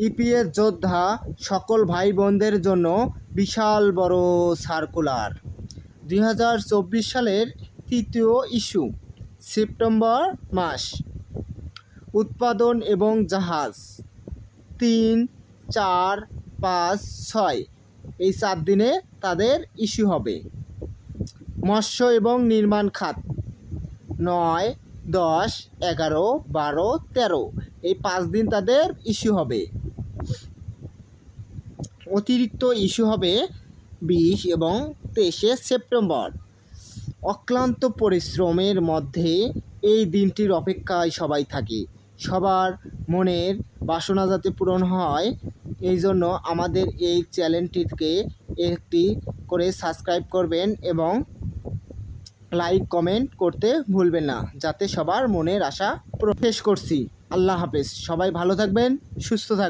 EPS যোদ্ধা সকল ভাই বোনদের জন্য বিশাল বড় সার্কুলার। 2024 সালের তৃতীয় ইস্যু, সেপ্টেম্বর মাস। উৎপাদন এবং জাহাজ 3, 4, 5, 6 এই 4 দিনে তাদের ইস্যু হবে। মৎস্য এবং নির্মাণ খাত 9, 10, 11, 12, 13 এই 5 দিন তাদের ইস্যু হবে। অতিরিক্ত ইস্যু হবে 20 এবং 23 সেপ্টেম্বর। অক্লান্ত পরিশ্রমের মধ্যে এই দিনটির অপেক্ষায় সবাই থাকে। সবার মনের বাসনা যাতে পূরণ হয়, এই জন্য আমাদের এই চ্যানেলটিকে একটি করে সাবস্ক্রাইব করবেন এবং লাইক কমেন্ট করতে ভুলবেন না, যাতে সবার মনের আশা শেষ করছি। আল্লাহ হাফেজ। সবাই ভালো থাকবেন, সুস্থ থাকবেন।